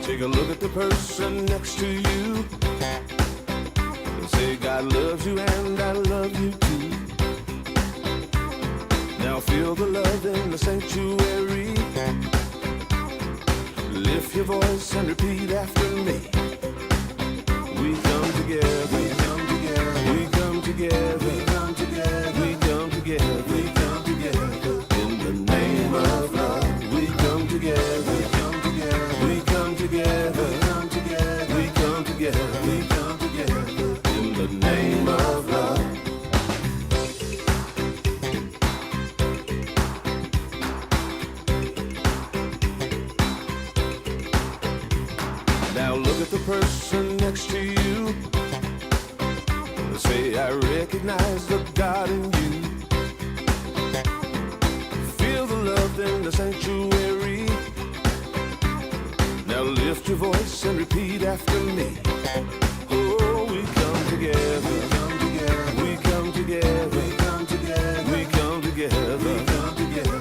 Take a look at the person next to you. Say God loves you and I love you too. Now feel the love in the sanctuary. Lift your voice and repeat after me. We come together, we come together, we come together, we come together, we come together, we come together. In the name of love, we come together, we come together, we come together, we come together, we come together, we come together. In the name of love. Now look at the person next to you. Say, I recognize the God in you. Feel the love in the sanctuary. Now lift your voice and repeat after me. Oh, we come together, we come together, we come together, we come together, we come together, we come together.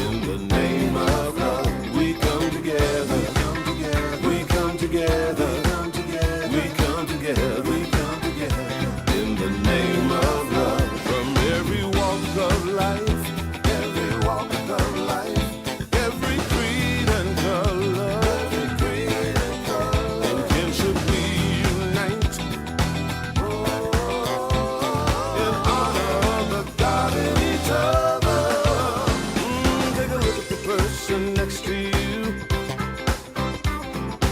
In the name of love, we come together, we come together, we come together, we come together, we come together. In the name of love, from every walk of life, every walk of life, every creed and color, every creed and color, in kinship we unite, in honor of the God in each other. Take a look at the person next to you.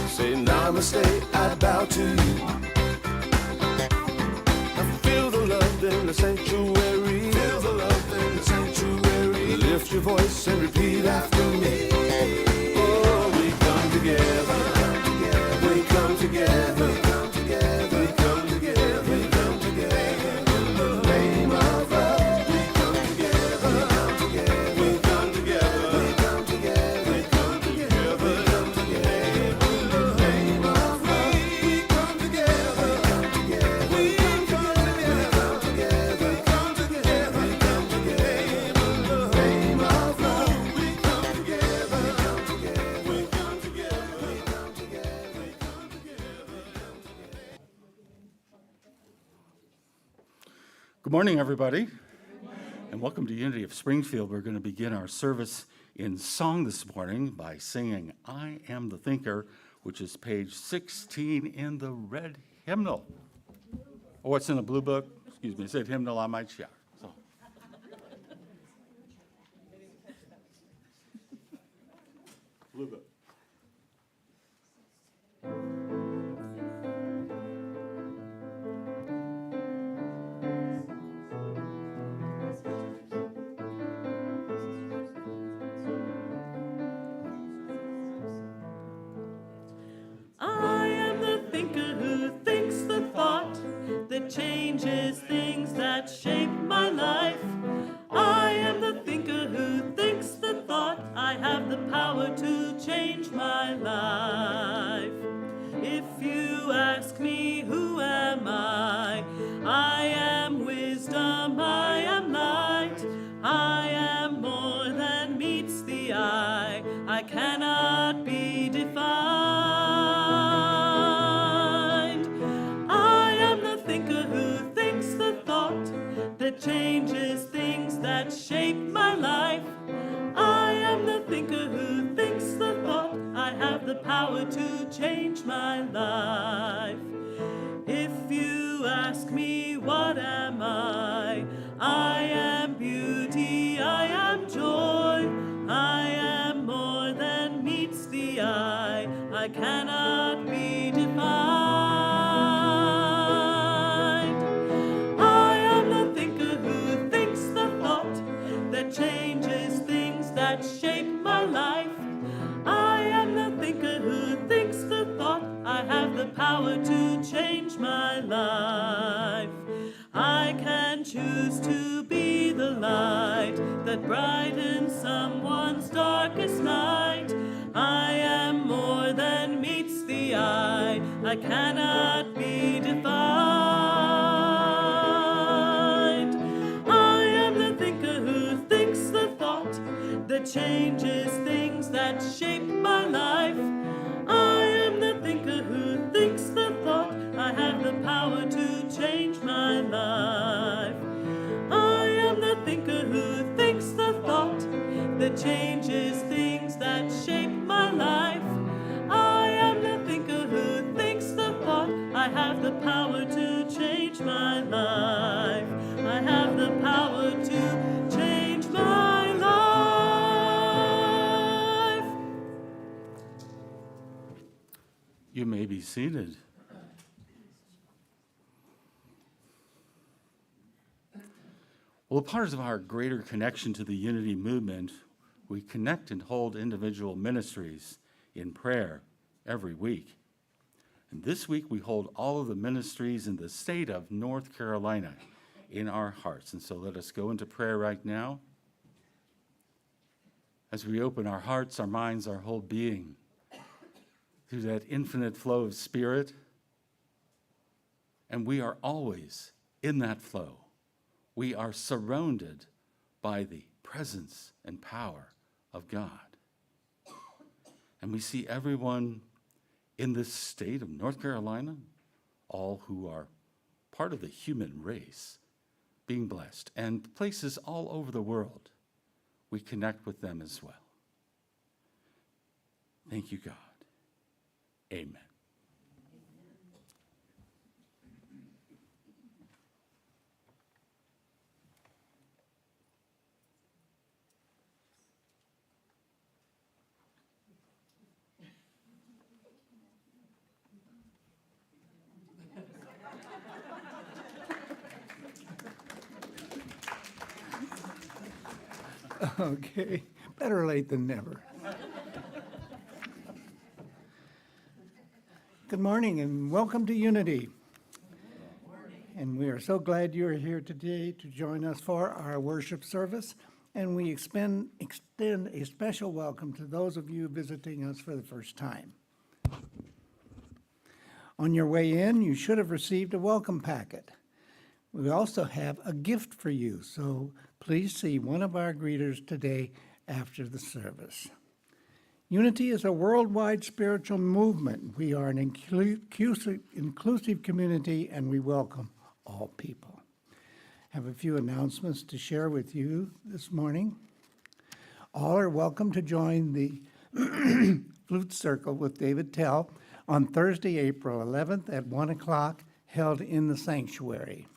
Say namaste, I bow to you. I feel the love in the sanctuary. Feel the love in the sanctuary. Lift your voice and repeat after me. Oh, we come together. We come together. We come together. We come together. We come together. In the name of love, we come together. We come together. We come together. We come together. We come together. We come together. In the name of love, we come together. We come together. We come together. We come together. We come together. In the name of love, we come together. We come together. We come together. We come together. We come together. Good morning, everybody, and welcome to Unity of Springfield. We're going to begin our service in song this morning by singing I Am the Thinker, which is page 16 in the red hymnal. Oh, it's in the blue book? Excuse me, it said hymnal on my chair. So. Blue book. I am the thinker who thinks the thought that changes things that shape my life. I am the thinker who thinks the thought I have the power to change my life. If you ask me who am I am wisdom, I am light, I am more than meets the eye, I cannot be defined. I am the thinker who thinks the thought that changes things that shape my life. I am the thinker who thinks the thought I have the power to change my life. If you ask me what am I am beauty, I am joy, I am more than meets the eye, I cannot be defined. I am the thinker who thinks the thought that changes things that shape my life. I am the thinker who thinks the thought I have the power to change my life. I can choose to be the light that brightens someone's darkest night. I am more than meets the eye, I cannot be defined. I am the thinker who thinks the thought that changes things that shape my life. I am the You may be seated. Well, a part of our greater connection to the unity movement, we connect and hold individual ministries in prayer every week. And this week we hold all of the ministries in the state of North Carolina in our hearts. And so let us go into prayer right now. As we open our hearts, our minds, our whole being, through that infinite flow of spirit, and we are always in that flow. We are surrounded by the presence and power of God. And we see everyone in this state of North Carolina, all who are part of the human race, being blessed, and places all over the world, we connect with them as well. Thank you, God. Amen. Okay, better late than never. Good morning and welcome to Unity. And we are so glad you're here today to join us for our worship service. And we extend a special welcome to those of you visiting us for the first time. On your way in, you should have received a welcome packet. We also have a gift for you, so please see one of our greeters today after the service. Unity is a worldwide spiritual movement. We are an inclusive community, and we welcome all people. I have a few announcements to share with you this morning. All are welcome to join the Flute Circle with David Tell on Thursday, April 11th at 1 o'clock, held in the sanctuary.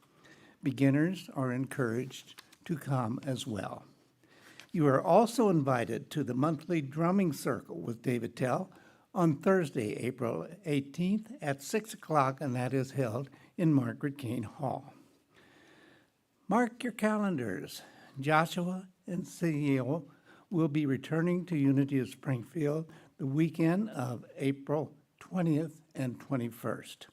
Beginners are encouraged to come as well. You are also invited to the monthly drumming circle with David Tell on Thursday, April 18th at 6 o'clock, and that is held in Margaret Kane Hall. Mark your calendars. Joshua and Seal will be returning to Unity of Springfield the weekend of April 20th and 21st.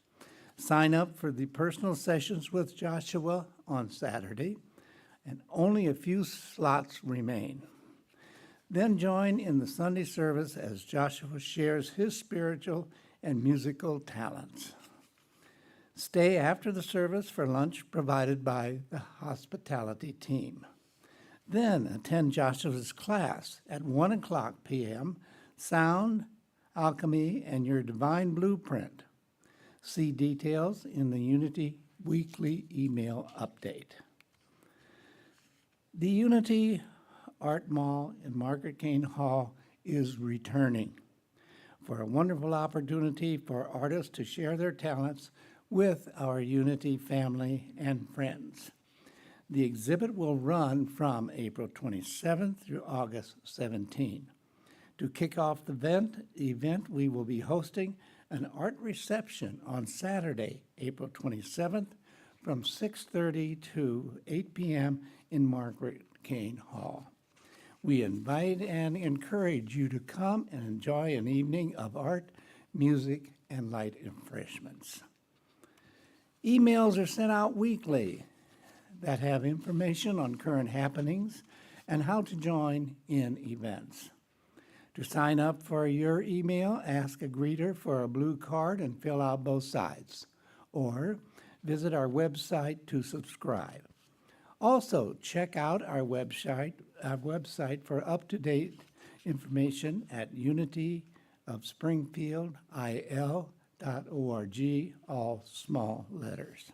Sign up for the personal sessions with Joshua on Saturday, and only a few slots remain. Then join in the Sunday service as Joshua shares his spiritual and musical talents. Stay after the service for lunch provided by the hospitality team. Then attend Joshua's class at 1 o'clock p.m., Sound, Alchemy, and Your Divine Blueprint. See details in the Unity Weekly email update. The Unity Art Mall in Margaret Kane Hall is returning for a wonderful opportunity for artists to share their talents with our Unity family and friends. The exhibit will run from April 27th through August 17th. To kick off the event, we will be hosting an art reception on Saturday, April 27th from 6:30 to 8 p.m. in Margaret Kane Hall. We invite and encourage you to come and enjoy an evening of art, music, and light refreshments. Emails are sent out weekly that have information on current happenings and how to join in events. To sign up for your email, ask a greeter for a blue card and fill out both sides, or visit our website to subscribe. Also, check out our website for up-to-date information at unityofspringfieldil.org, all small letters.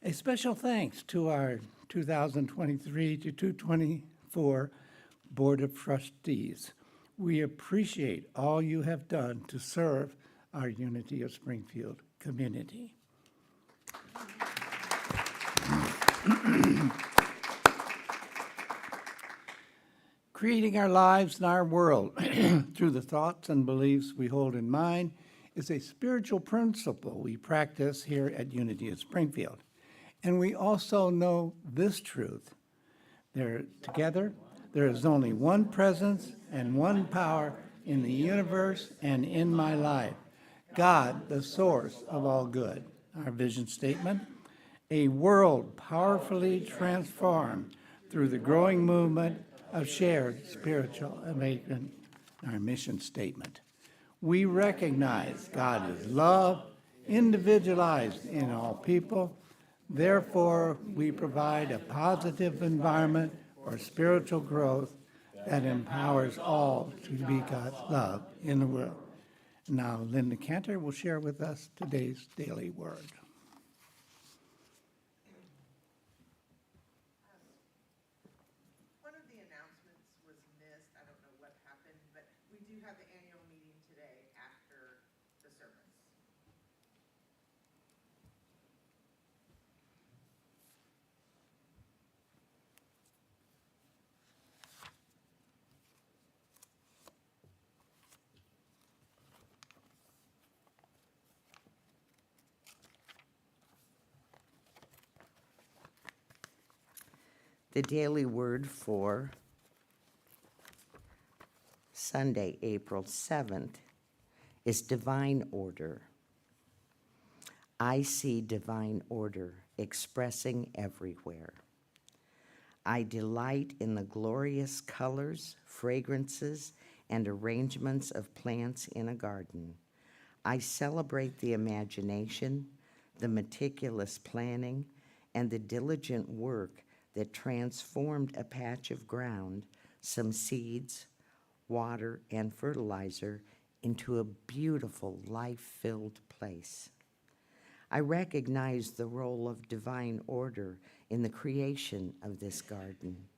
A special thanks to our 2023 to 2024 Board of Trustees. We appreciate all you have done to serve our Unity of Springfield community. Creating our lives and our world through the thoughts and beliefs we hold in mind is a spiritual principle we practice here at Unity of Springfield. And we also know this truth. Together, there is only one presence and one power in the universe and in my life. God, the source of all good. Our vision statement, a world powerfully transformed through the growing movement of shared spiritual awakening. Our mission statement. We recognize God is love, individualized in all people. Therefore, we provide a positive environment for spiritual growth that empowers all to be God's love in the world. Now, Linda Cantor will share with us today's daily word. One of the announcements was missed. I don't know what happened, but we do have the annual meeting today after the service. The daily word for Sunday, April 7th, is divine order. I see divine order expressing everywhere. I delight in the glorious colors, fragrances, and arrangements of plants in a garden. I celebrate the imagination, the meticulous planning, and the diligent work that transformed a patch of ground, some seeds, water, and fertilizer into a beautiful, life-filled place. I recognize the role of divine order in the creation of this garden,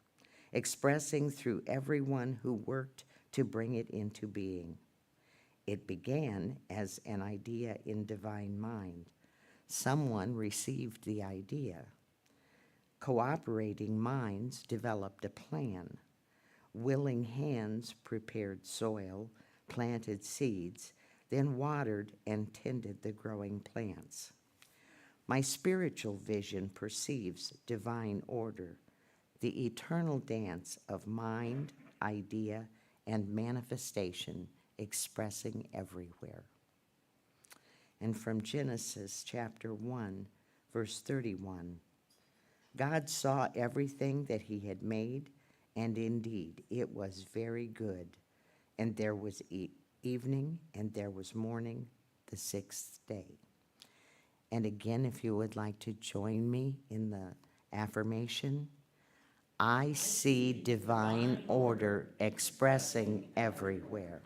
expressing through everyone who worked to bring it into being. It began as an idea in divine mind. Someone received the idea. Cooperating minds developed a plan. Willing hands prepared soil, planted seeds, then watered and tended the growing plants. My spiritual vision perceives divine order, the eternal dance of mind, idea, and manifestation expressing everywhere. And from Genesis chapter 1, verse 31, God saw everything that he had made, and indeed it was very good. And there was evening, and there was morning, the sixth day. And again, if you would like to join me in the affirmation, I see divine order expressing everywhere.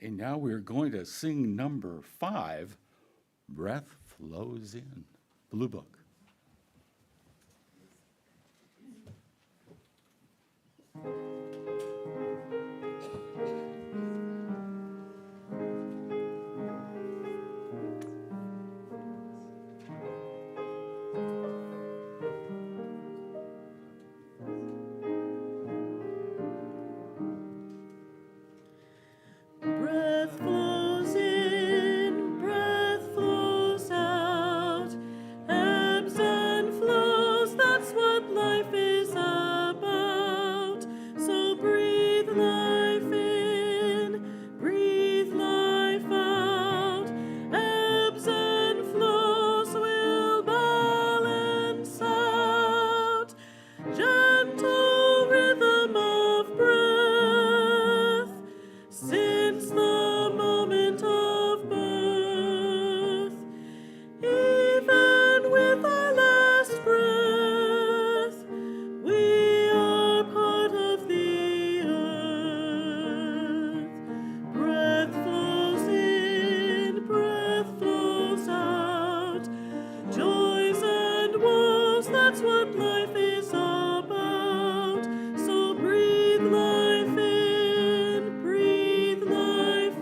And now we're going to sing number 5, Breath Flows In, Blue Book. Breath flows in, breath flows out, ebbs and flows, that's what life is about. So breathe life in, breathe life out, ebbs and flows will balance out. Gentle rhythm of breath, since the moment of birth, even with our last breath, we are part of the earth. Breath flows in, breath flows out, joys and woes, that's what life is about. So breathe life in, breathe life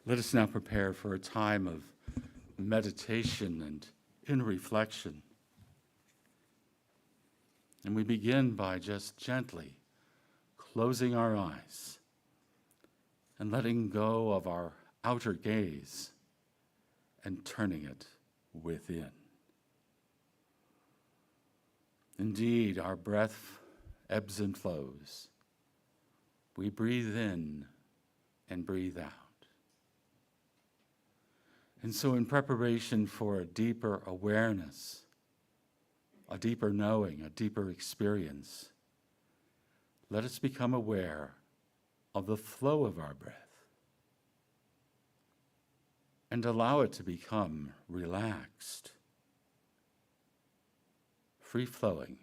Let us now prepare for a time of meditation and in reflection. And we begin by just gently closing our eyes and letting go of our outer gaze and turning it within. Indeed, our breath ebbs and flows. We breathe in and breathe out. And so in preparation for a deeper awareness, a deeper knowing, a deeper experience, let us become aware of the flow of our breath and allow it to become relaxed, free-flowing,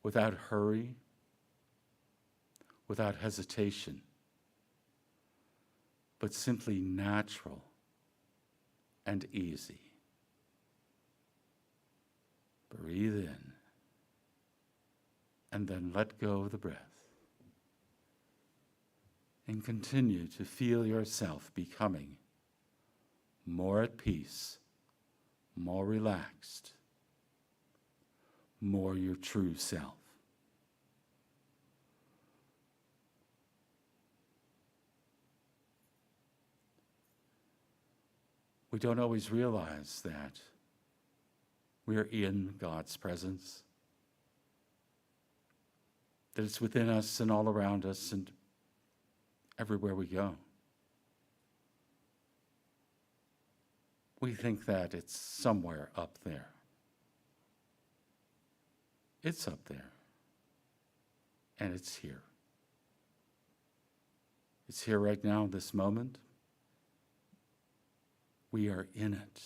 without hurry, without hesitation, but simply natural and easy. Breathe in and then let go of the breath. And continue to feel yourself becoming more at peace, more relaxed, more your true self. We don't always realize that we are in God's presence, that it's within us and all around us and everywhere we go. We think that it's somewhere up there. It's up there, and it's here. It's here right now, this moment. We are in it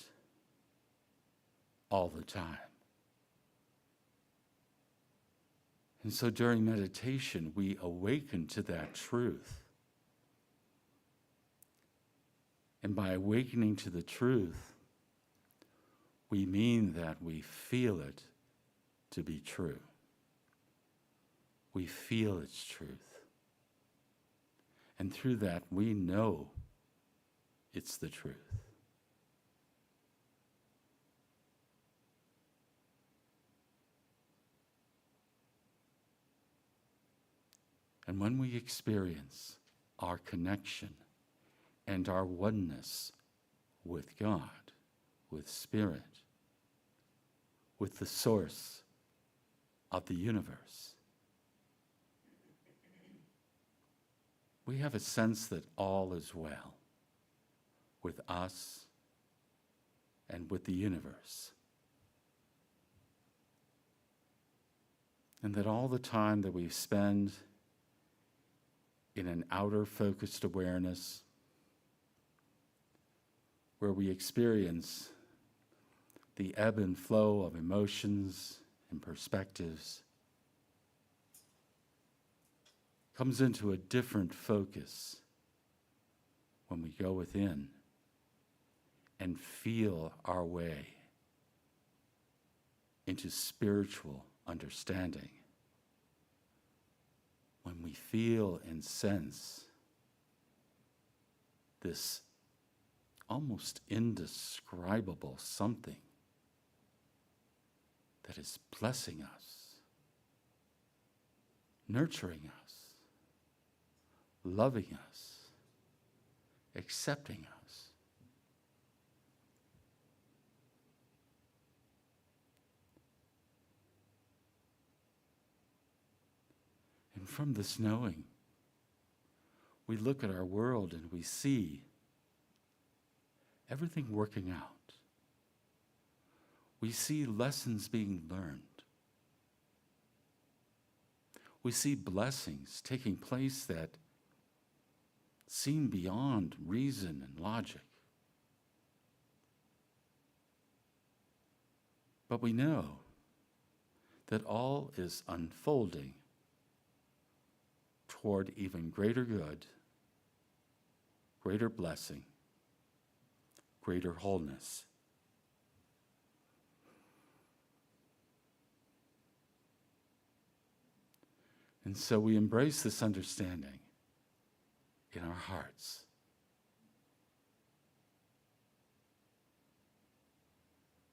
all the time. And so during meditation, we awaken to that truth. And by awakening to the truth, we mean that we feel it to be true. We feel its truth. And through that, we know it's the truth. And when we experience our connection and our oneness with God, with Spirit, with the source of the universe, we have a sense that all is well with us and with the universe. And that all the time that we spend in an outer focused awareness, where we experience the ebb and flow of emotions and perspectives, comes into a different focus when we go within and feel our way into spiritual understanding. When we feel and sense this almost indescribable something that is blessing us, nurturing us, loving us, accepting us. And from this knowing, we look at our world and we see everything working out. We see lessons being learned. We see blessings taking place that seem beyond reason and logic. But we know that all is unfolding toward even greater good, greater blessing, greater wholeness. And so we embrace this understanding in our hearts.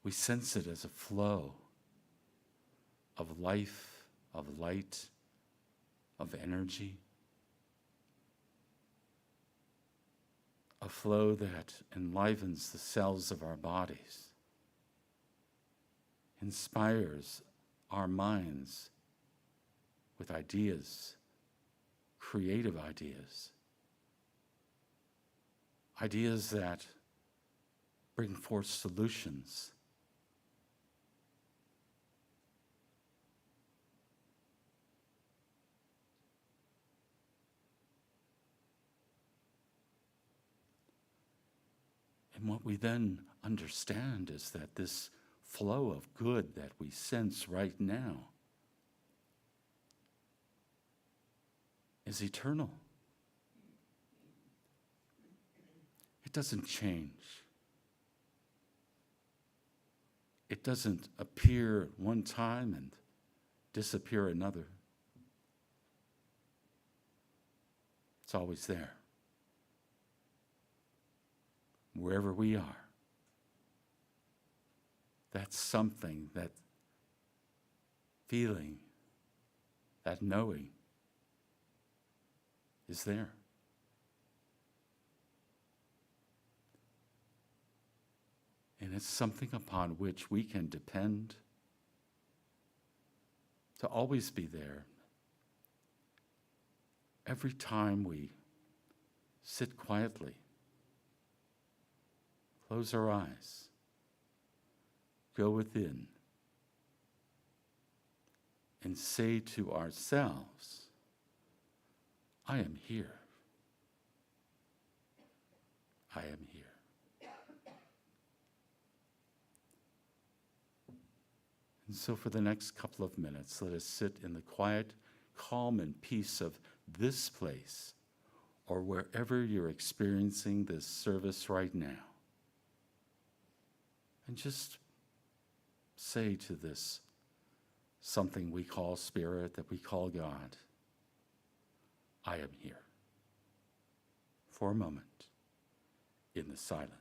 We sense it as a flow of life, of light, of energy. A flow that enlivens the cells of our bodies, inspires our minds with ideas, creative ideas, ideas that bring forth solutions. And what we then understand is that this flow of good that we sense right now is eternal. It doesn't change. It doesn't appear one time and disappear another. It's always there. Wherever we are. That something, that feeling, that knowing is there. And it's something upon which we can depend to always be there. Every time we sit quietly, close our eyes, go within, and say to ourselves, I am here. I am here. And so for the next couple of minutes, let us sit in the quiet, calm, and peace of this place, or wherever you're experiencing this service right now. And just say to this something we call spirit, that we call God, I am here. For a moment, in the silence.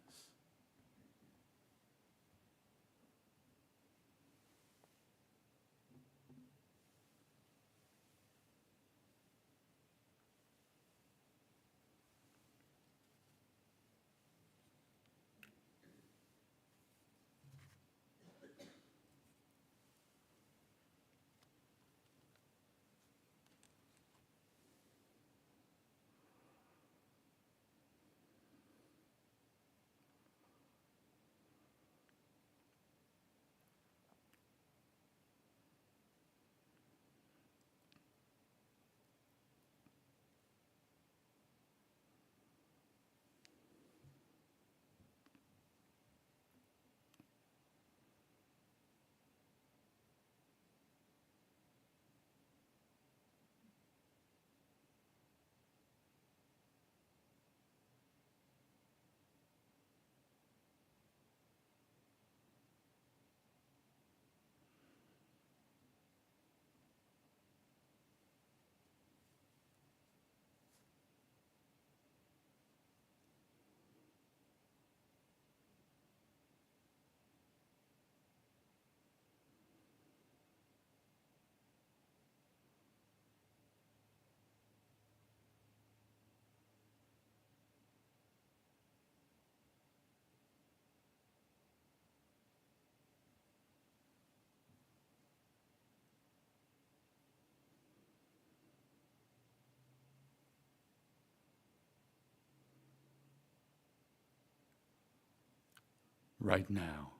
Right now,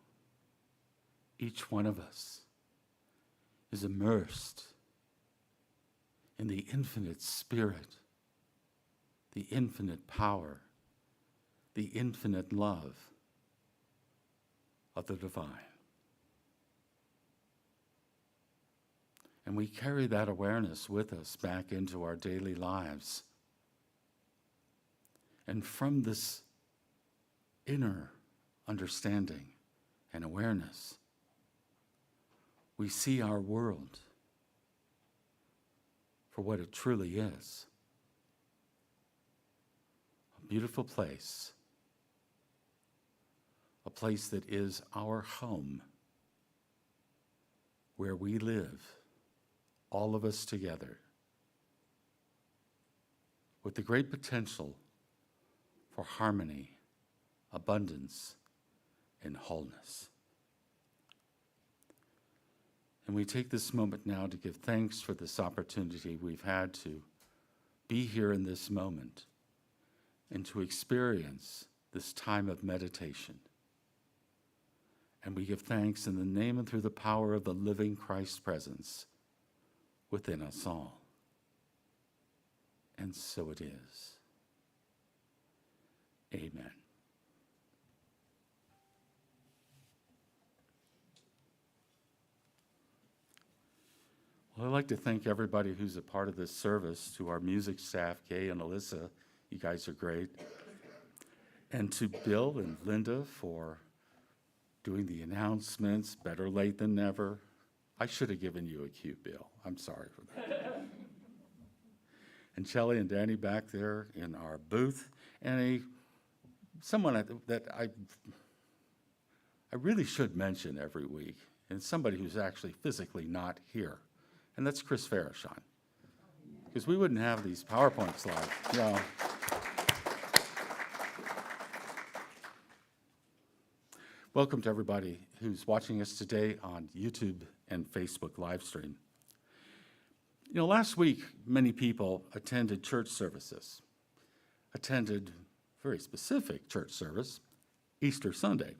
each one of us is immersed in the infinite spirit, the infinite power, the infinite love of the divine. And we carry that awareness with us back into our daily lives. And from this inner understanding and awareness, we see our world for what it truly is. beautiful place, a place that is our home, where we live, all of us together, with the great potential for harmony, abundance, and wholeness. And we take this moment now to give thanks for this opportunity we've had to be here in this moment and to experience this time of meditation. And we give thanks in the name and through the power of the living Christ presence within us all. And so it is. Amen. Well, I'd like to thank everybody who's a part of this service, to our music staff, Kay and Alyssa. You guys are great. And to Bill and Linda for doing the announcements, better late than never. I should have given you a cue, Bill. I'm sorry for that. And Shelley and Danny back there in our booth, and someone that I really should mention every week, and somebody who's actually physically not here, and that's Chris Farashon, because we wouldn't have these PowerPoint slides. Yeah. Welcome to everybody who's watching us today on YouTube and Facebook live stream. You know, last week, many people attended church services, attended a very specific church service, Easter Sunday.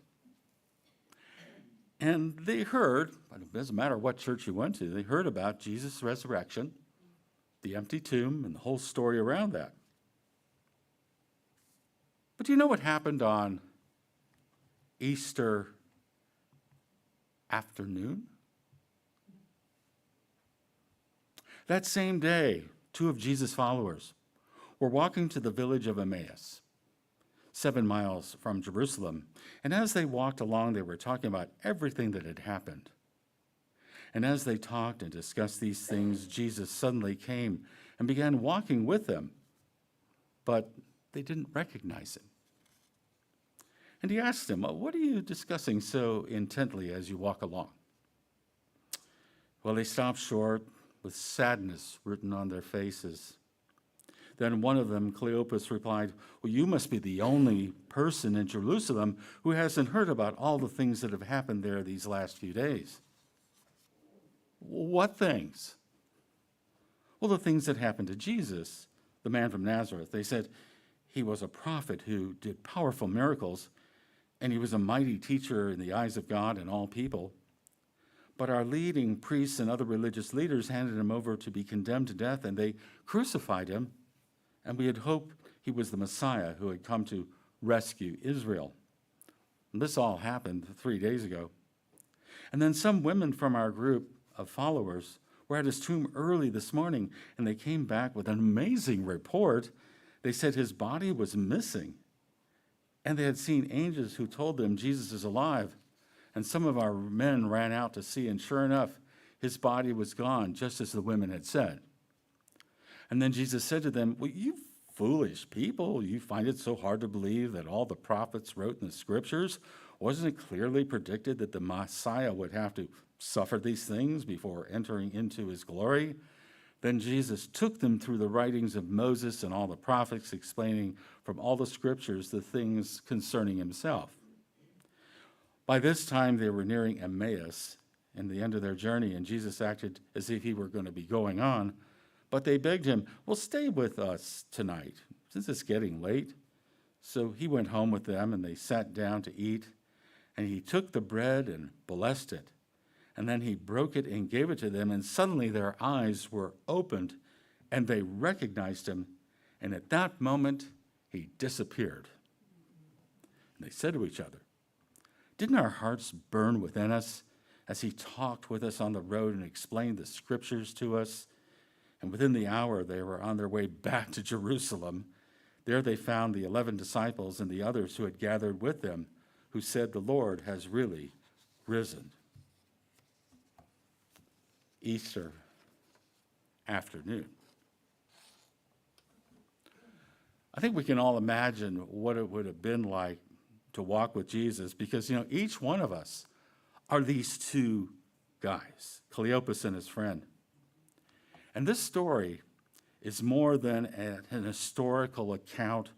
And they heard, it doesn't matter what church you went to, they heard about Jesus' resurrection, the empty tomb, and the whole story around that. But do you know what happened on Easter afternoon? That same day, two of Jesus' followers were walking to the village of Emmaus, 7 miles from Jerusalem. And as they walked along, they were talking about everything that had happened. And as they talked and discussed these things, Jesus suddenly came and began walking with them, but they didn't recognize him. And he asked them, "What are you discussing so intently as you walk along?" Well, they stopped short with sadness written on their faces. Then one of them, Cleopas, replied, "Well, you must be the only person in Jerusalem who hasn't heard about all the things that have happened there these last few days." What things? Well, the things that happened to Jesus, the man from Nazareth. They said he was a prophet who did powerful miracles, and he was a mighty teacher in the eyes of God and all people. But our leading priests and other religious leaders handed him over to be condemned to death, and they crucified him. And we had hoped he was the Messiah who had come to rescue Israel. And this all happened 3 days ago. And then some women from our group of followers were at his tomb early this morning, and they came back with an amazing report. They said his body was missing, and they had seen angels who told them Jesus is alive. And some of our men ran out to see, and sure enough, his body was gone, just as the women had said. And then Jesus said to them, "Well, you foolish people, you find it so hard to believe that all the prophets wrote in the scriptures? Wasn't it clearly predicted that the Messiah would have to suffer these things before entering into his glory?" Then Jesus took them through the writings of Moses and all the prophets, explaining from all the scriptures the things concerning himself. By this time, they were nearing Emmaus and the end of their journey, and Jesus acted as if he were going to be going on. But they begged him, "Well, stay with us tonight, since it's getting late." So he went home with them, and they sat down to eat. And he took the bread and blessed it. And then he broke it and gave it to them, and suddenly their eyes were opened, and they recognized him. And at that moment, he disappeared. And they said to each other, "Didn't our hearts burn within us as he talked with us on the road and explained the scriptures to us?" And within the hour, they were on their way back to Jerusalem. There they found the 11 disciples and the others who had gathered with them, who said, "The Lord has really risen." Easter afternoon. I think we can all imagine what it would have been like to walk with Jesus, because, each one of us are these two guys, Cleopas and his friend. And this story is more than an historical account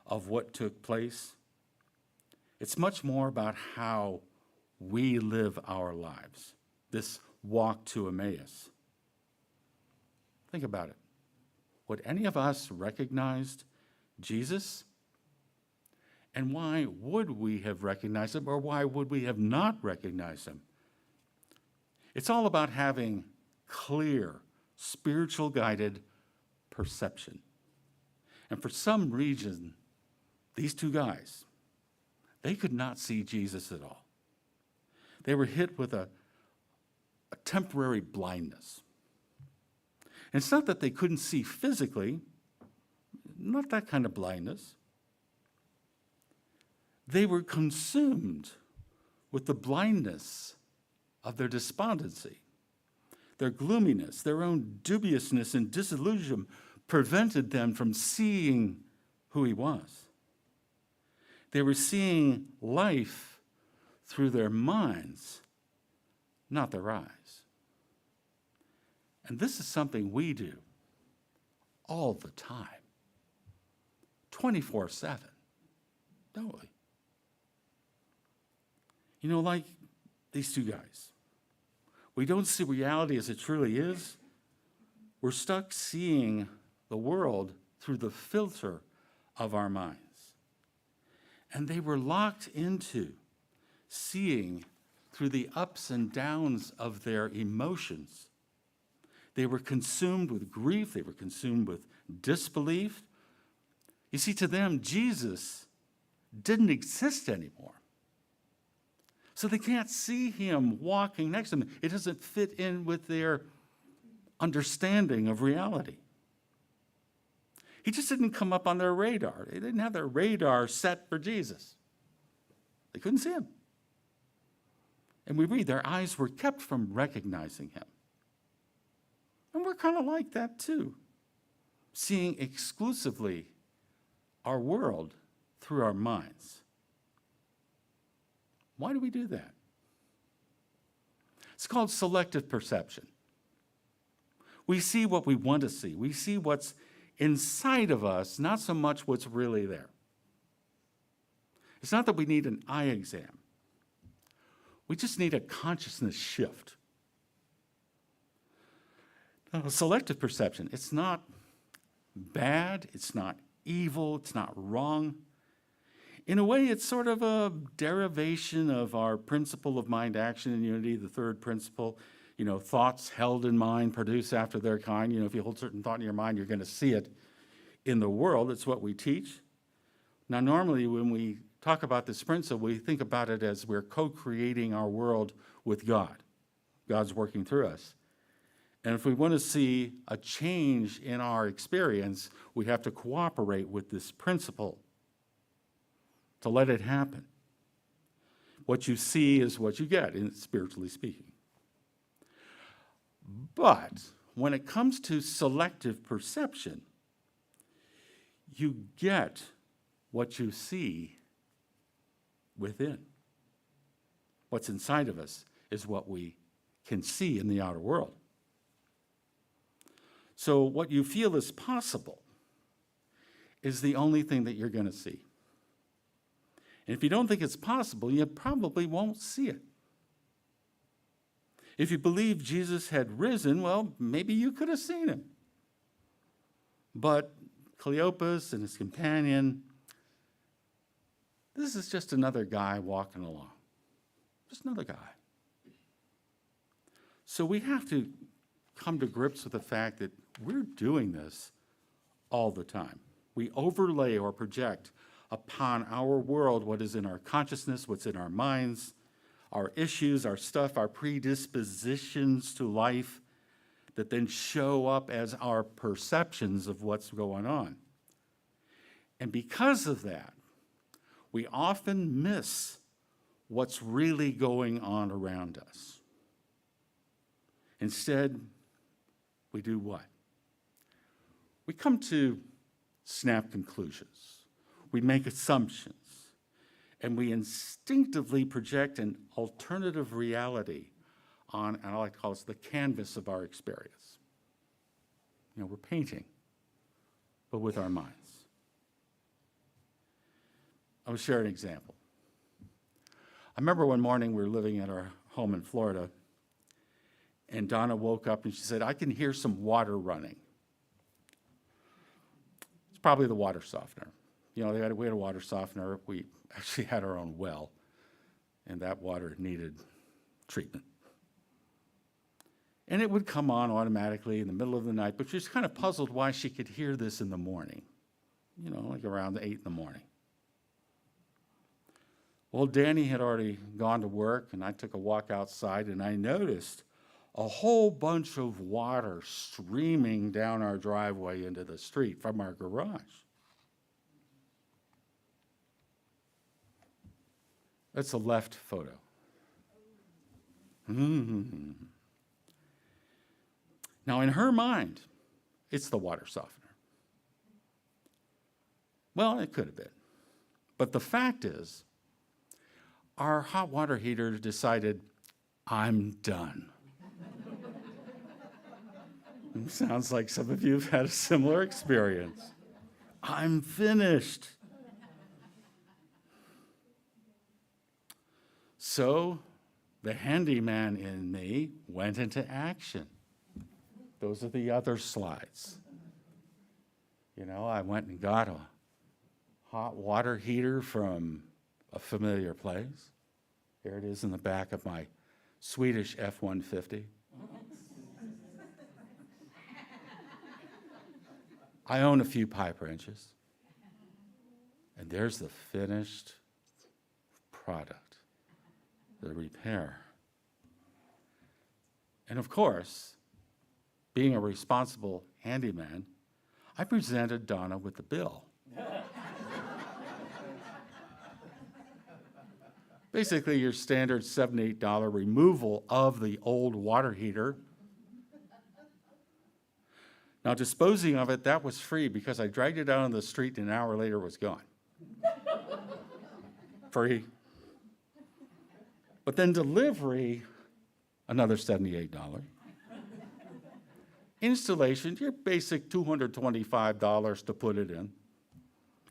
of what took place. It's much more about how we live our lives, this walk to Emmaus. Think about it. Would any of us recognized Jesus? And why would we have recognized him, or why would we have not recognized him? It's all about having clear, spiritual guided perception. And for some reason, these two guys, they could not see Jesus at all. They were hit with a temporary blindness. And it's not that they couldn't see physically, not that kind of blindness. They were consumed with the blindness of their despondency. Their gloominess, their own dubiousness and disillusion prevented them from seeing who he was. They were seeing life through their minds, not their eyes. And this is something we do all the time, 24/7, don't we? Like these two guys. We don't see reality as it truly is. We're stuck seeing the world through the filter of our minds. And they were locked into seeing through the ups and downs of their emotions. They were consumed with grief. They were consumed with disbelief. You see, to them, Jesus didn't exist anymore. So they can't see him walking next to them. It doesn't fit in with their understanding of reality. He just didn't come up on their radar. They didn't have their radar set for Jesus. They couldn't see him. And we read their eyes were kept from recognizing him. And we're kind of like that too, seeing exclusively our world through our minds. Why do we do that? It's called selective perception. We see what we want to see. We see what's inside of us, not so much what's really there. It's not that we need an eye exam. We just need a consciousness shift. Now, selective perception, it's not bad, it's not evil, it's not wrong. In a way, it's sort of a derivation of our principle of mind, action, and unity, the third principle. Thoughts held in mind produce after their kind. If you hold certain thought in your mind, you're going to see it in the world. It's what we teach. Now, normally when we talk about this principle, we think about it as we're co-creating our world with God. God's working through us. And if we want to see a change in our experience, we have to cooperate with this principle to let it happen. What you see is what you get, spiritually speaking. But when it comes to selective perception, you get what you see within. What's inside of us is what we can see in the outer world. So what you feel is possible is the only thing that you're going to see. And if you don't think it's possible, you probably won't see it. If you believe Jesus had risen, well, maybe you could have seen him. But Cleopas and his companion, this is just another guy walking along. Just another guy. So we have to come to grips with the fact that we're doing this all the time. We overlay or project upon our world what is in our consciousness, what's in our minds, our issues, our stuff, our predispositions to life that then show up as our perceptions of what's going on. And because of that, we often miss what's really going on around us. Instead, we do what? We come to snap conclusions. We make assumptions. And we instinctively project an alternative reality on, and I like to call it the canvas of our experience. You know, we're painting, but with our minds. I will share an example. I remember one morning we were living at our home in Florida, and Donna woke up and she said, "I can hear some water running." It's probably the water softener. You know, we had a water softener. We actually had our own well, and that water needed treatment. And it would come on automatically in the middle of the night, but she was kind of puzzled why she could hear this in the morning, you know, like around 8 in the morning. Well, Danny had already gone to work, and I took a walk outside, and I noticed a whole bunch of water streaming down our driveway into the street from our garage. That's the left photo. Now, in her mind, it's the water softener. Well, it could have been. But the fact is, our hot water heater decided, "I'm done." Sounds like some of you have had a similar experience. "I'm finished." So the handyman in me went into action. Those are the other slides. You know, I went and got a hot water heater from a familiar place. Here it is in the back of my Swedish F-150. I own a few pipe wrenches. And there's the finished product, the repair. And of course, being a responsible handyman, I presented Donna with the bill. Basically, your standard $78 removal of the old water heater. Now, disposing of it, that was free because I dragged it out on the street and an hour later it was gone. Free. But then delivery, another $78. Installation, your basic $225 to put it in.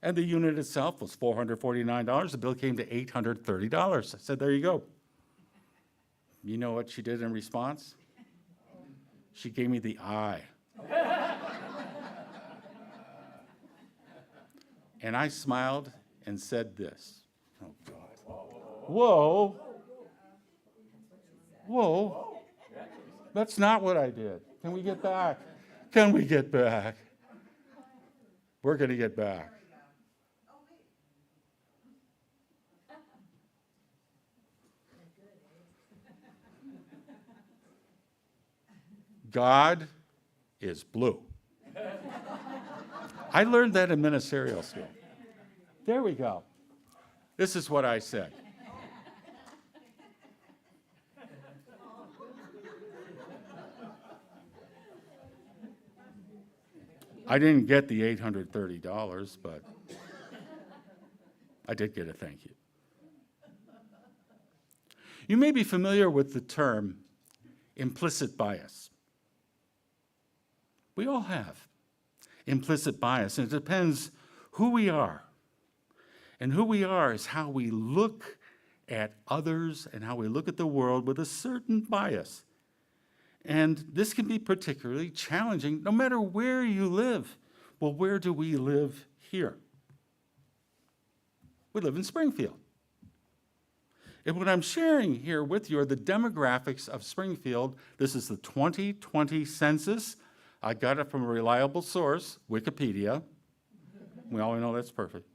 And the unit itself was $449. The bill came to $830. I said, there you go. You know what she did in response? She gave me the eye. And I smiled and said this. Oh, God. Whoa. Whoa. That's not what I did. Can we get back? Can we get back? We're going to get back. God is blue. I learned that in ministerial school. There we go. This is what I said. I didn't get the $830, but I did get a thank you. You may be familiar with the term implicit bias. We all have implicit bias, and it depends who we are. And who we are is how we look at others and how we look at the world with a certain bias. And this can be particularly challenging no matter where you live. Well, where do we live here? We live in Springfield. And what I'm sharing here with you are the demographics of Springfield. This is the 2020 census. I got it from a reliable source, Wikipedia. We all know that's perfect.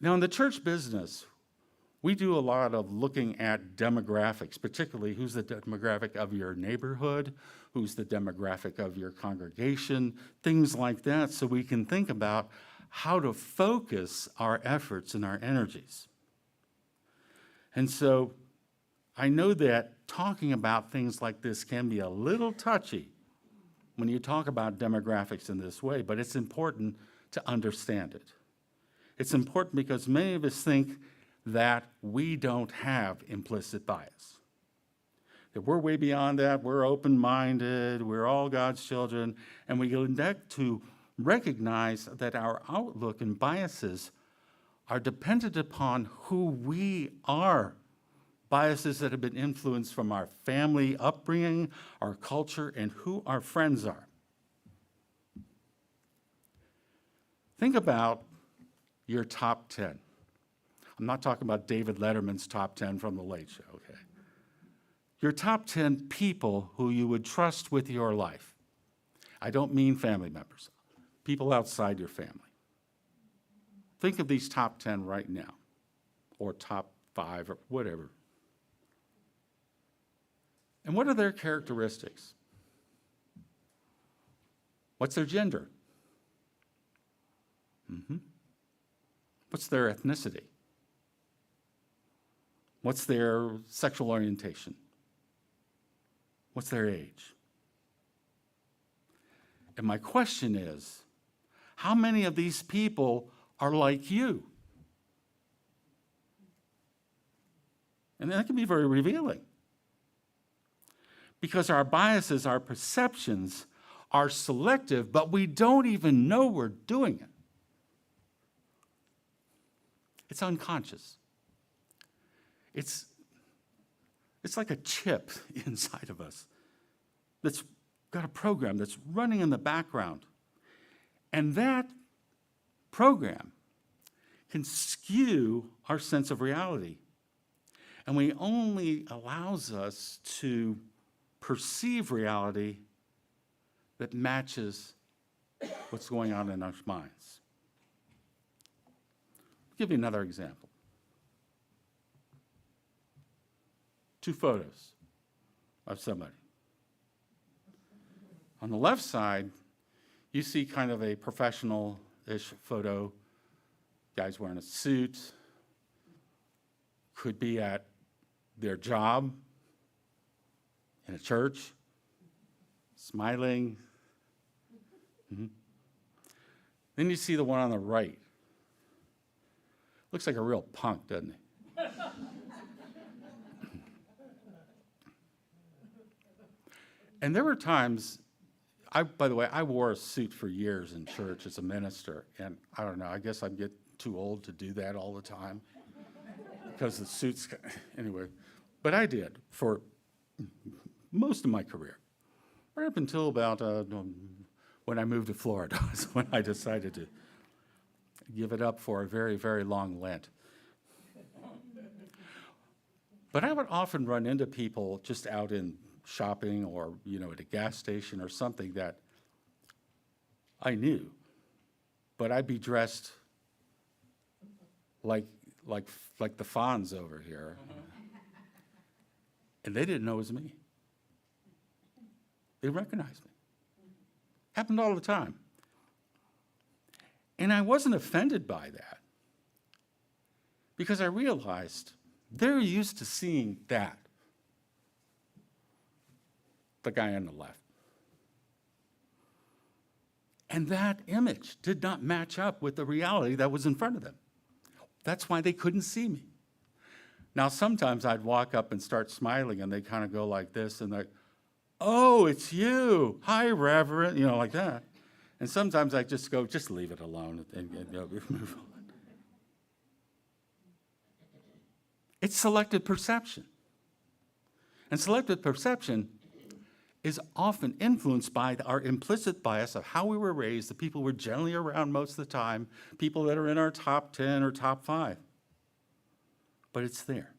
Now, in the church business, we do a lot of looking at demographics, particularly who's the demographic of your neighborhood, who's the demographic of your congregation, things like that, so we can think about how to focus our efforts and our energies. And so I know that talking about things like this can be a little touchy when you talk about demographics in this way, but it's important to understand it. It's important because many of us think that we don't have implicit bias. That we're way beyond that, we're open-minded, we're all God's children, and we elect to recognize that our outlook and biases are dependent upon who we are. Biases that have been influenced from our family upbringing, our culture, and who our friends are. Think about your top 10. I'm not talking about David Letterman's top 10 from The Late Show, okay? Your top 10 people who you would trust with your life. I don't mean family members, people outside your family. Think of these top 10 right now, or top 5, or whatever. And what are their characteristics? What's their gender? What's their ethnicity? What's their sexual orientation? What's their age? And my question is, how many of these people are like you? And that can be very revealing. Because our biases, our perceptions are selective, but we don't even know we're doing it. It's unconscious. It's like a chip inside of us that's got a program that's running in the background. And that program can skew our sense of reality. And it only allows us to perceive reality that matches what's going on in our minds. I'll give you another example. 2 photos of somebody. On the left side, you see kind of a professional-ish photo. Guy's wearing a suit. Could be at their job, in a church, smiling. Then you see the one on the right. Looks like a real punk, doesn't he? And there were times, by the way, I wore a suit for years in church as a minister, and I don't know, I guess I get too old to do that all the time because the suits, anyway. But I did for most of my career, right up until about when I moved to Florida, is when I decided to give it up for a very, very long Lent. But I would often run into people just out in shopping or, at a gas station or something that I knew, but I'd be dressed like the Fonz over here, and they didn't know it was me. They recognized me. Happened all the time. And I wasn't offended by that because I realized they're used to seeing that, the guy on the left. And that image did not match up with the reality that was in front of them. That's why they couldn't see me. Now, sometimes I'd walk up and start smiling, and they kind of go like this, and they're, "Oh, it's you. Hi, Reverend," like that. And sometimes I just go, just leave it alone and move on. It's selective perception. And selective perception is often influenced by our implicit bias of how we were raised, the people we're generally around most of the time, people that are in our top 10 or top 5. But it's there.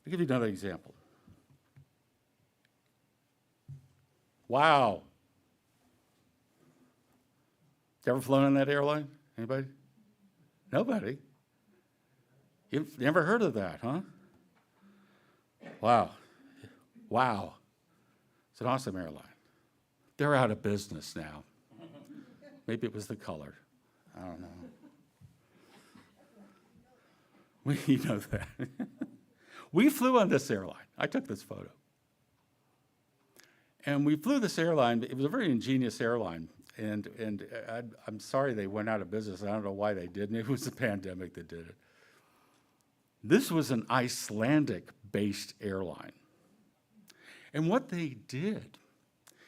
I'll give you another example. Wow. You ever flown on that airline? Anybody? Nobody? You've never heard of that, huh? Wow. Wow. It's an awesome airline. They're out of business now. Maybe it was the color. I don't know. We know that. We flew on this airline. I took this photo. And we flew this airline. It was a very ingenious airline. And I'm sorry they went out of business. I don't know why they didn't. It was the pandemic that did it. This was an Icelandic-based airline. And what they did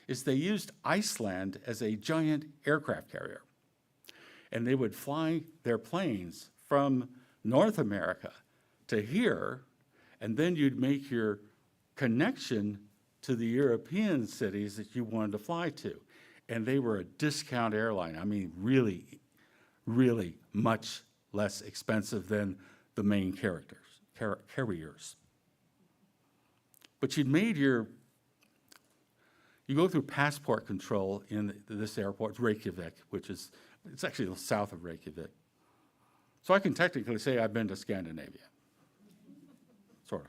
is they used Iceland as a giant aircraft carrier. And they would fly their planes from North America to here, and then you'd make your connection to the European cities that you wanted to fly to. And they were a discount airline. I mean, really, really much less expensive than the main carriers. But you go through passport control in this airport, Reykjavik, it's actually south of Reykjavik. So I can technically say I've been to Scandinavia, sort of.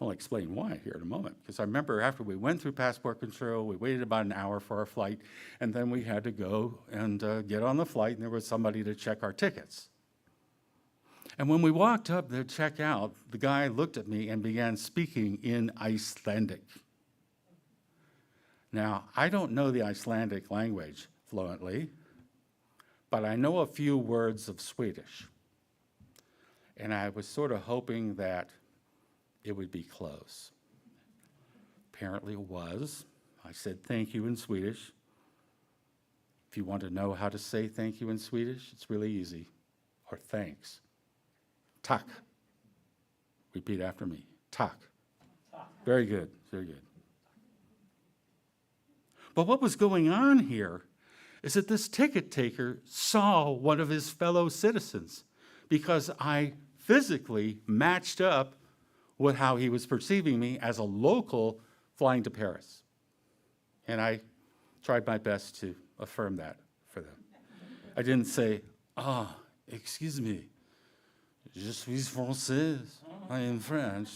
I'll explain why here in a moment, because I remember after we went through passport control, we waited about an hour for our flight, and then we had to go and get on the flight, and there was somebody to check our tickets. And when we walked up to check out, the guy looked at me and began speaking in Icelandic. Now, I don't know the Icelandic language fluently, but I know a few words of Swedish. And I was sort of hoping that it would be close. Apparently it was. I said thank you in Swedish. If you want to know how to say thank you in Swedish, it's really easy. Or thanks. Tack. Repeat after me. Tack. Very good, very good. But what was going on here is that this ticket taker saw one of his fellow citizens because I physically matched up with how he was perceiving me as a local flying to Paris. And I tried my best to affirm that for them. I didn't say, excuse me, je suis français, I am French.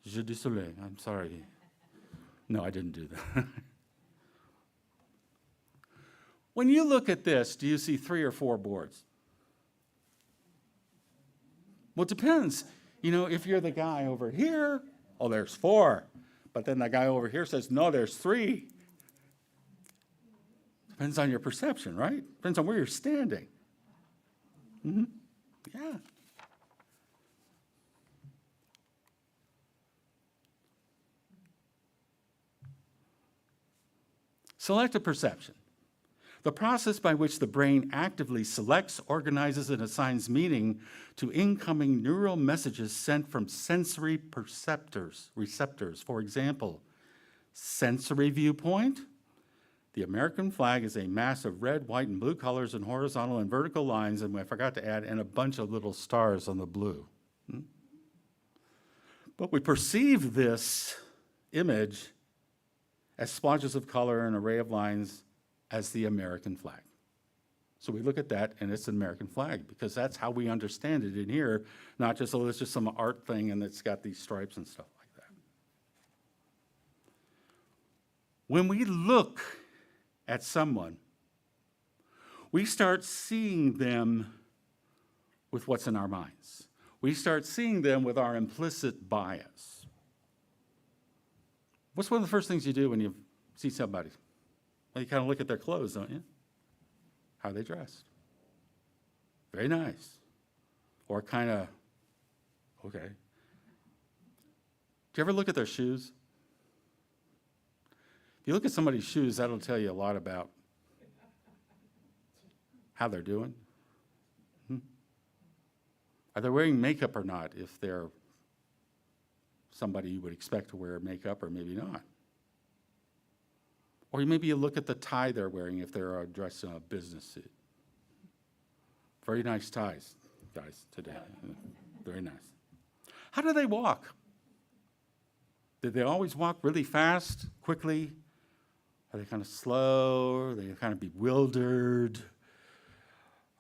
Je désolé, I'm sorry. No, I didn't do that. When you look at this, do you see 3 or 4 boards? Well, it depends. You know, if you're the guy over here, oh, there's 4. But then the guy over here says, no, there's 3. Depends on your perception, right? Depends on where you're standing. Mm-hmm. Yeah. Selective perception. The process by which the brain actively selects, organizes, and assigns meaning to incoming neural messages sent from sensory receptors. For example, sensory viewpoint. The American flag is a mass of red, white, and blue colors in horizontal and vertical lines, and I forgot to add, and a bunch of little stars on the blue. But we perceive this image as splotches of color and an array of lines as the American flag. So we look at that, and it's an American flag, because that's how we understand it in here, not just, oh, it's just some art thing, and it's got these stripes and stuff like that. When we look at someone, we start seeing them with what's in our minds. We start seeing them with our implicit bias. What's one of the first things you do when you see somebody? Well, you kind of look at their clothes, don't you? How are they dressed? Very nice. Or kind of, okay. Do you ever look at their shoes? If you look at somebody's shoes, that'll tell you a lot about how they're doing. Are they wearing makeup or not, if they're somebody you would expect to wear makeup or maybe not? Or maybe you look at the tie they're wearing if they're dressed in a business suit. Very nice ties, guys, today. Very nice. How do they walk? Did they always walk really fast, quickly? Are they kind of slow? Are they kind of bewildered?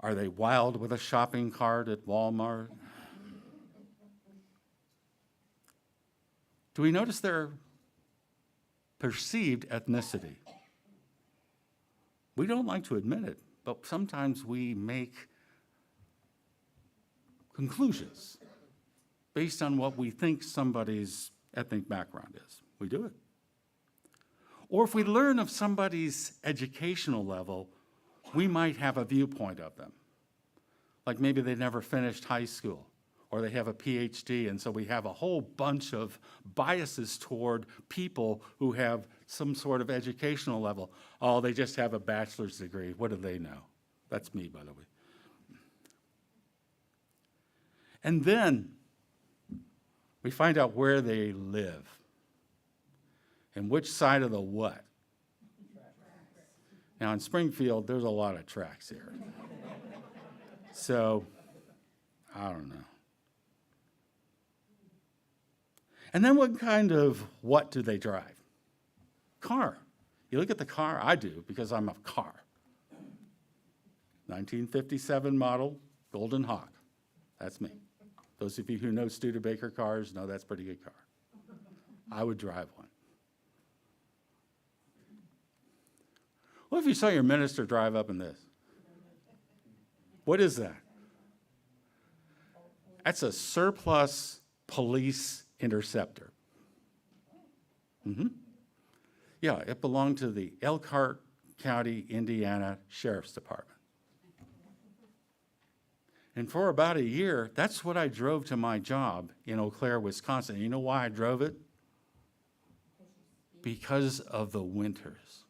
Are they wild with a shopping cart at Walmart? Do we notice their perceived ethnicity? We don't like to admit it, but sometimes we make conclusions based on what we think somebody's ethnic background is. We do it. Or if we learn of somebody's educational level, we might have a viewpoint of them. Like maybe they never finished high school, or they have a PhD, and so we have a whole bunch of biases toward people who have some sort of educational level. Oh, they just have a bachelor's degree. What do they know? That's me, by the way. And then we find out where they live and which side of the what. Now, in Springfield, there's a lot of tracks here. So, I don't know. And then what do they drive? Car. You look at the car, I do, because I'm a car. 1957 model, Golden Hawk. That's me. Those of you who know Studebaker cars know that's a pretty good car. I would drive one. What if you saw your minister drive up in this? What is that? That's a surplus police interceptor. Yeah, it belonged to the Elkhart County, Indiana Sheriff's Department. And for about a year, that's what I drove to my job in Eau Claire, Wisconsin. You know why I drove it? Because of the winters.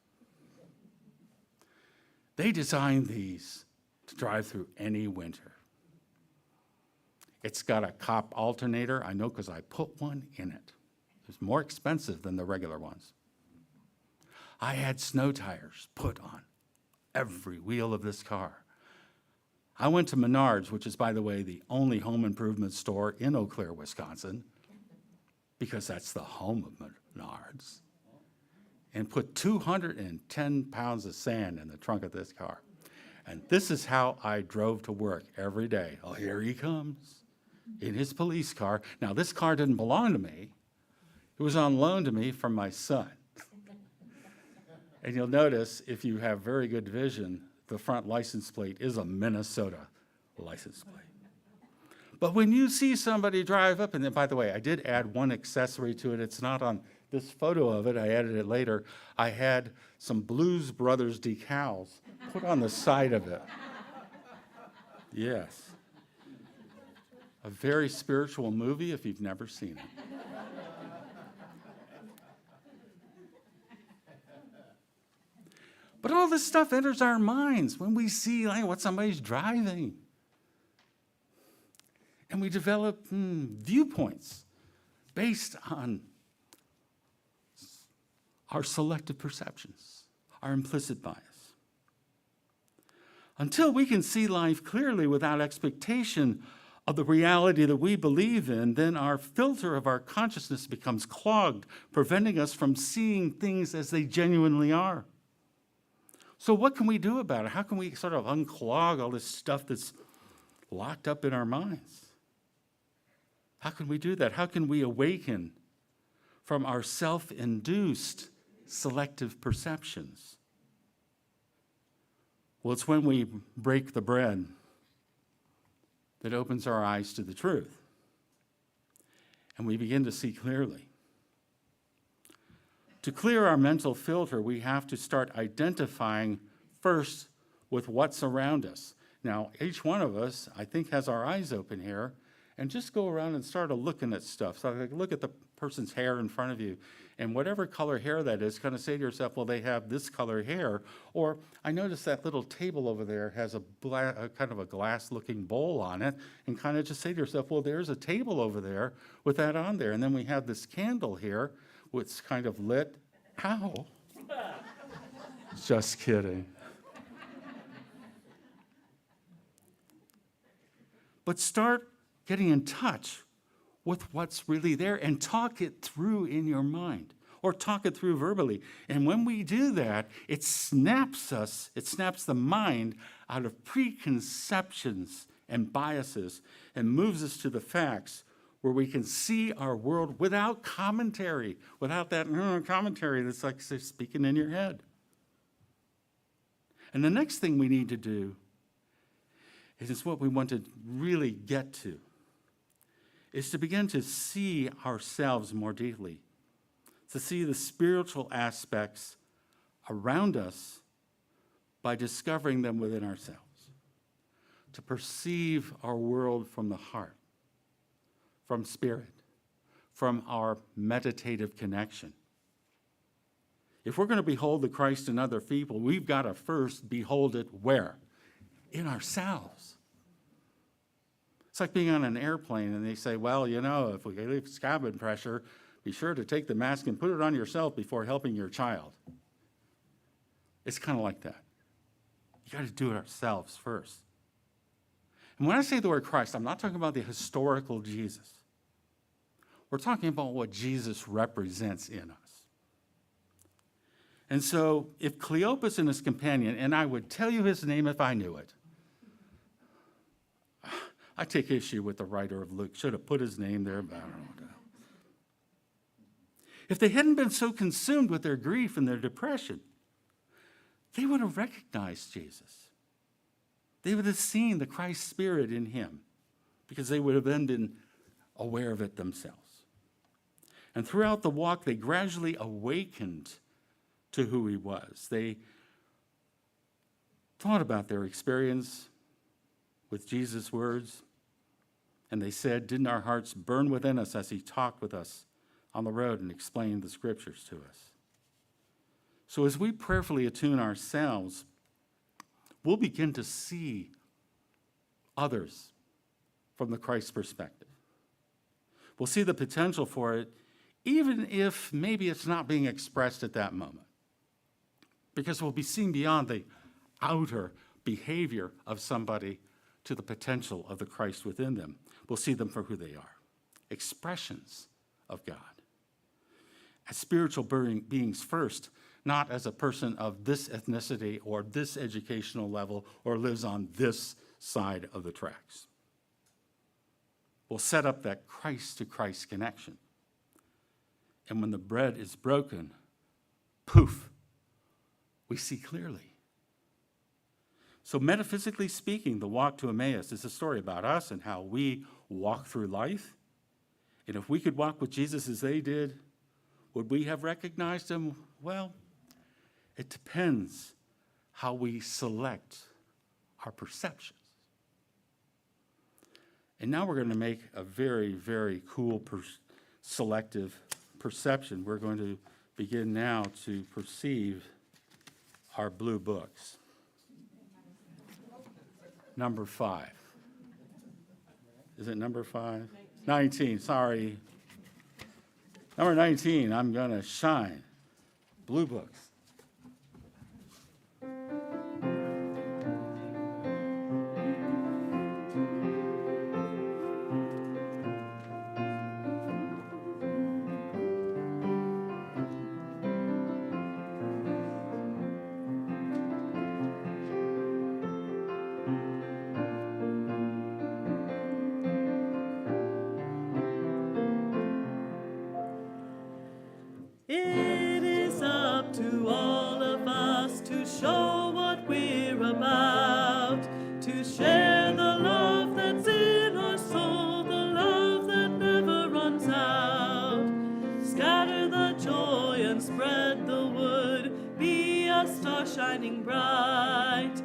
They designed these to drive through any winter. It's got a cop alternator. I know because I put one in it. It's more expensive than the regular ones. I had snow tires put on every wheel of this car. I went to Menards, which is, by the way, the only home improvement store in Eau Claire, Wisconsin, because that's the home of Menards, and put 210 pounds of sand in the trunk of this car. And this is how I drove to work every day. Oh, here he comes in his police car. Now, this car didn't belong to me. It was on loan to me from my son. And you'll notice, if you have very good vision, the front license plate is a Minnesota license plate. But when you see somebody drive up, and then, by the way, I did add one accessory to it. It's not on this photo of it. I added it later. I had some Blues Brothers decals put on the side of it. Yes. A very spiritual movie if you've never seen it. But all this stuff enters our minds when we see what somebody's driving. And we develop viewpoints based on our selective perceptions, our implicit bias. Until we can see life clearly without expectation of the reality that we believe in, then our filter of our consciousness becomes clogged, preventing us from seeing things as they genuinely are. So what can we do about it? How can we sort of unclog all this stuff that's locked up in our minds? How can we do that? How can we awaken from our self-induced selective perceptions? Well, it's when we break the bread that opens our eyes to the truth, and we begin to see clearly. To clear our mental filter, we have to start identifying first with what's around us. Now, each one of us, I think, has our eyes open here, and just go around and start looking at stuff. So like, look at the person's hair in front of you, and whatever color hair that is, kind of say to yourself, well, they have this color hair. Or I noticed that little table over there has a kind of a glass-looking bowl on it, and kind of just say to yourself, well, there's a table over there with that on there. And then we have this candle here, it's kind of lit. How? Just kidding. But start getting in touch with what's really there and talk it through in your mind, or talk it through verbally. And when we do that, it snaps the mind out of preconceptions and biases and moves us to the facts, where we can see our world without commentary, without that commentary that's like speaking in your head. And the next thing we need to do is what we want to really get to, is to begin to see ourselves more deeply, to see the spiritual aspects around us by discovering them within ourselves, to perceive our world from the heart, from spirit, from our meditative connection. If we're going to behold the Christ in other people, we've got to first behold it where? In ourselves. It's like being on an airplane and they say, well, you know, if we leave cabin pressure, be sure to take the mask and put it on yourself before helping your child. It's kind of like that. You got to do it ourselves first. And when I say the word Christ, I'm not talking about the historical Jesus. We're talking about what Jesus represents in us. And so if Cleopas and his companion, and I would tell you his name if I knew it, I take issue with the writer of Luke. Should have put his name there, but I don't know. If they hadn't been so consumed with their grief and their depression, they would have recognized Jesus. They would have seen the Christ Spirit in him because they would have then been aware of it themselves. And throughout the walk, they gradually awakened to who he was. They thought about their experience with Jesus' words, and they said, didn't our hearts burn within us as he talked with us on the road and explained the scriptures to us? So as we prayerfully attune ourselves, we'll begin to see others from the Christ perspective. We'll see the potential for it, even if maybe it's not being expressed at that moment, because we'll be seeing beyond the outer behavior of somebody to the potential of the Christ within them. We'll see them for who they are, expressions of God, as spiritual beings first, not as a person of this ethnicity or this educational level or lives on this side of the tracks. We'll set up that Christ-to-Christ connection. And when the bread is broken, poof, we see clearly. So metaphysically speaking, the walk to Emmaus is a story about us and how we walk through life. And if we could walk with Jesus as they did, would we have recognized him? Well, it depends how we select our perceptions. And now we're going to make a very, very cool selective perception. We're going to begin now to perceive our blue books. Number 5. Is it number 5? 19, sorry. Number 19, I'm going to shine. Blue books. It is up to all of us to show what we're about, to share the love that's in our soul, the love that never runs out. Scatter the joy and spread the word, be a star shining bright.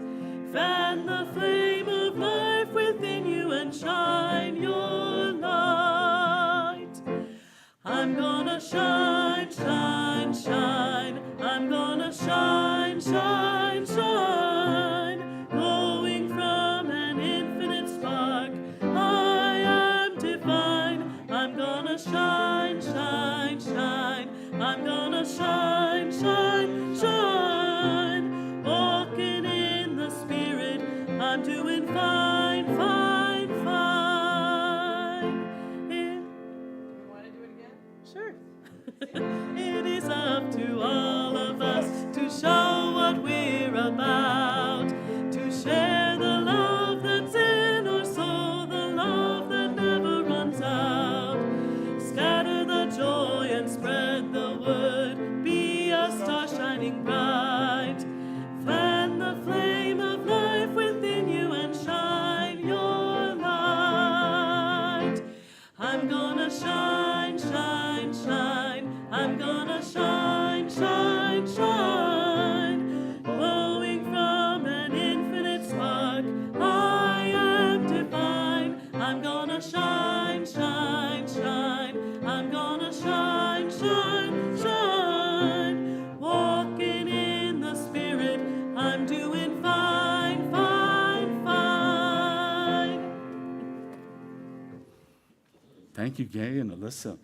Fan the flame of life within you and shine your light. I'm gonna shine, shine, shine. I'm gonna shine, shine, shine. Glowing from an infinite spark, I am divine. I'm gonna shine, shine, shine. I'm gonna shine, shine, shine. Walking in the Spirit, I'm doing fine, fine, fine. Want to do it again? Sure. It is up to all of us to show what we're about, to share the love that's in our soul, the love that never runs out. Scatter the joy and spread the word, be a star shining bright. Fan the flame of life within you and shine your light. I'm gonna shine, shine, shine. I'm gonna shine, shine, shine. Glowing from an infinite spark, I am divine. I'm gonna shine, shine, shine. I'm gonna shine, shine, shine. Walking in the Spirit, I'm doing fine, fine, fine. Thank you, Gay and Alyssa.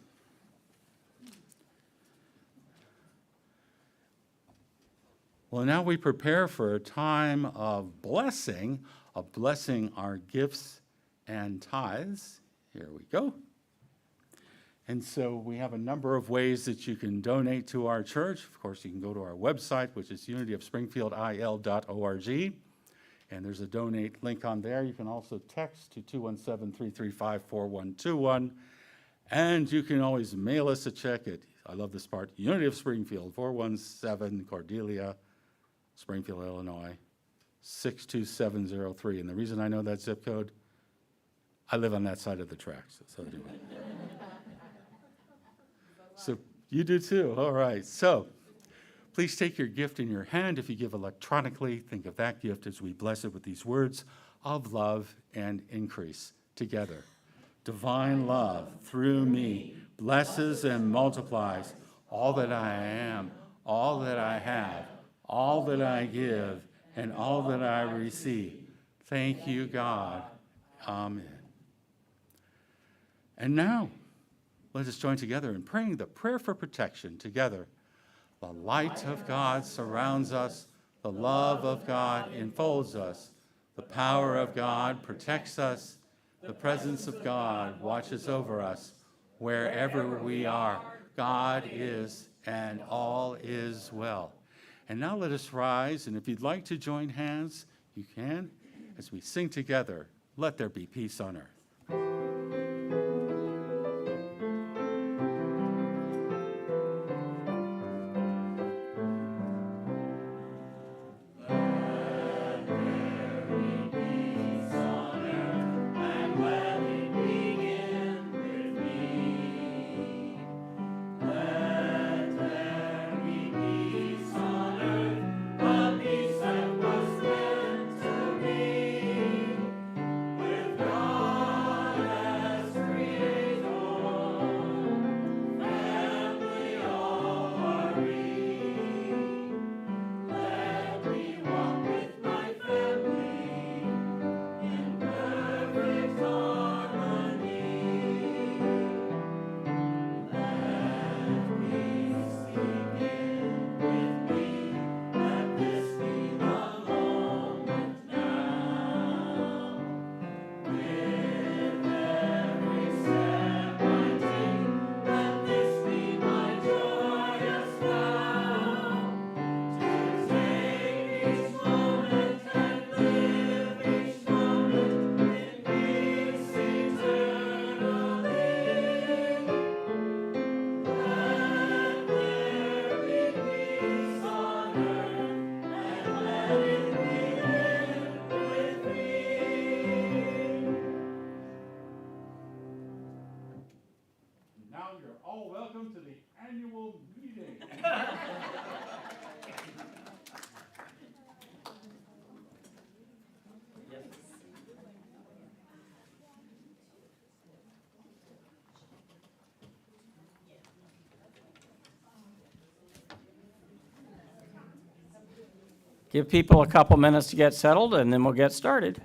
Well, now we prepare for a time of blessing our gifts and tithes. Here we go. And so we have a number of ways that you can donate to our church. Of course, you can go to our website, which is unityofspringfieldil.org. And there's a donate link on there. You can also text to 217-335-4121. And you can always mail us a check at, I love this part, Unity of Springfield, 417 Cordelia, Springfield, Illinois, 62703. And the reason I know that zip code, I live on that side of the tracks. So anyway. So you do too. All right. So please take your gift in your hand. If you give electronically, think of that gift as we bless it with these words of love and increase together. Divine love through me blesses and multiplies all that I am, all that I have, all that I give, and all that I receive. Thank you, God. Amen. And now, let us join together in praying the prayer for protection together. The light of God surrounds us. The love of God enfolds us. The power of God protects us. The presence of God watches over us. Wherever we are, God is, and all is well. And now let us rise, and if you'd like to join hands, you can, as we sing together, Let There Be Peace on Earth. Give people a couple minutes to get settled, and then we'll get started.